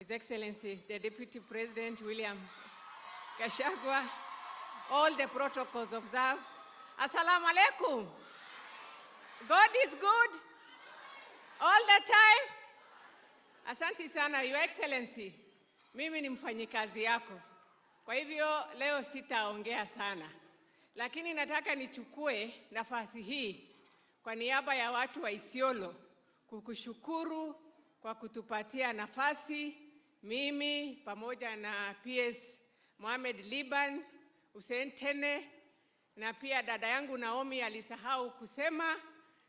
His Excellency, the Deputy President, William Gachagua, all the protocols observed. Assalamu alaikum. God is good all the time. Asante sana, Your Excellency. Mimi ni mfanyikazi yako. Kwa hivyo leo sitaongea sana. Lakini nataka nichukue nafasi hii kwa niaba ya watu wa Isiolo kukushukuru kwa kutupatia nafasi, mimi pamoja na PS Mohamed Liban, Hussein Tene, na pia dada yangu Naomi alisahau kusema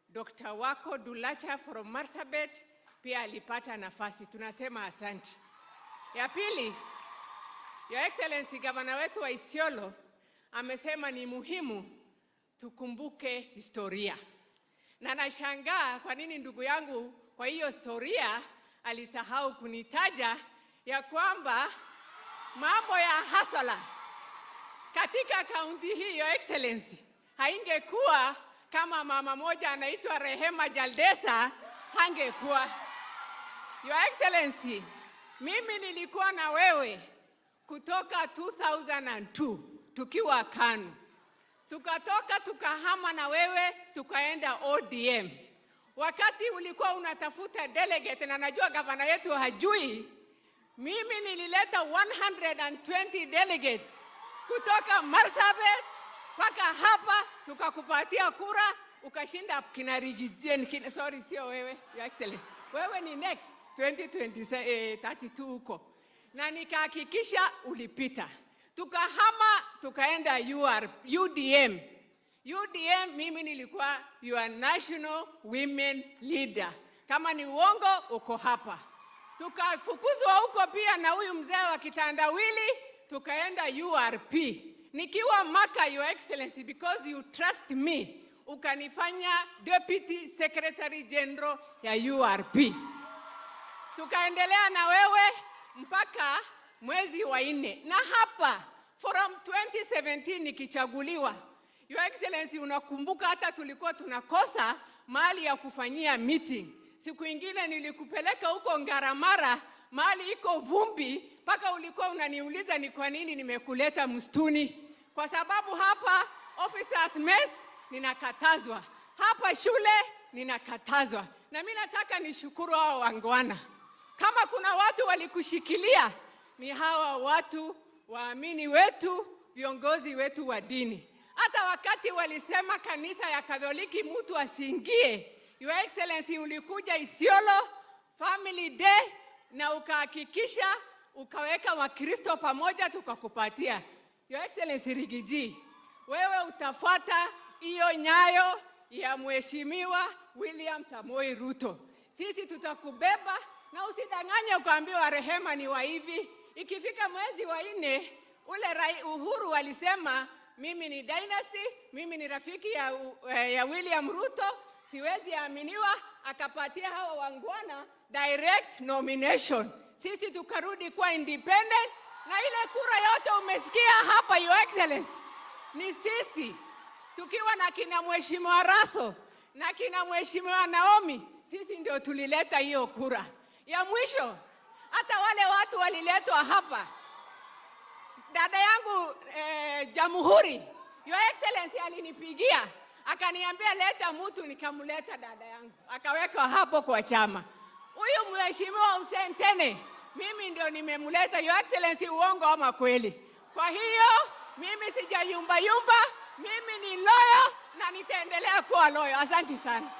Dr. Wako Dulacha from Marsabit pia alipata nafasi. Tunasema asante. Ya pili, Your Excellency, gavana wetu wa Isiolo amesema ni muhimu tukumbuke historia. Na nashangaa kwa nini ndugu yangu kwa hiyo historia alisahau kunitaja ya kwamba mambo ya hasala katika kaunti hii, Your Excellency, haingekuwa kama mama moja anaitwa Rehema Jaldesa, hangekuwa. Your Excellency, mimi nilikuwa na wewe kutoka 2002 tukiwa KANU. Tukatoka tukahama na wewe tukaenda ODM. Wakati ulikuwa unatafuta delegate, na najua gavana yetu hajui, mimi nilileta 120 delegates kutoka Marsabit paka hapa, tukakupatia kura, ukashinda kina Rigijeni, sorry sio wewe, Your Excellency. Wewe ni next 2032 huko. Na nikahakikisha ulipita. Tukahama tukaenda UDM. UDM mimi nilikuwa your national women leader. Kama ni uongo uko hapa. Tukafukuzwa huko pia na huyu mzee wa kitandawili, tukaenda URP. Nikiwa Maka, Your Excellency, because you trust me, ukanifanya Deputy Secretary General ya URP. Tukaendelea na wewe mpaka mwezi wa 4. Na hapa from 2017 nikichaguliwa, Your Excellency, unakumbuka hata tulikuwa tunakosa mahali ya kufanyia meeting. Siku ingine nilikupeleka huko Ngaramara, mahali iko vumbi, mpaka ulikuwa unaniuliza ni kwa nini nimekuleta msituni. Kwa sababu hapa officers mess ninakatazwa, hapa shule ninakatazwa. Na mimi nataka nishukuru hao wangwana. Kama kuna watu walikushikilia, ni hawa watu waamini wetu, viongozi wetu wa dini. Hata wakati walisema kanisa ya Katoliki mtu asiingie, Your Excellency, ulikuja Isiolo Family Day na ukahakikisha ukaweka Wakristo pamoja tukakupatia. Your Excellency Rigiji, wewe utafuata hiyo nyayo ya Mheshimiwa William Samoei Ruto. Sisi tutakubeba, na usidanganye ukaambiwa Rehema ni wa hivi. Ikifika mwezi wa 4, ule Uhuru alisema mimi ni dynasty, mimi ni rafiki ya William Ruto, siwezi aminiwa, akapatia hawa wangwana direct nomination. Sisi tukarudi kuwa independent, na ile kura yote umesikia hapa, Your Excellency, ni sisi tukiwa na kina Mheshimiwa Raso na kina Mheshimiwa Naomi, sisi ndio tulileta hiyo kura. Ya mwisho, hata wale watu waliletwa hapa, dada yangu Jamhuri, Your Excellency, alinipigia akaniambia leta mtu, nikamleta dada yangu akaweka hapo kwa chama. Huyu Mheshimiwa Hussein Tene, mimi ndio nimemleta. Your Excellency, uongo ama kweli? Kwa hiyo mimi sijayumba yumba, mimi ni loyo na nitaendelea kuwa loyo. Asante sana.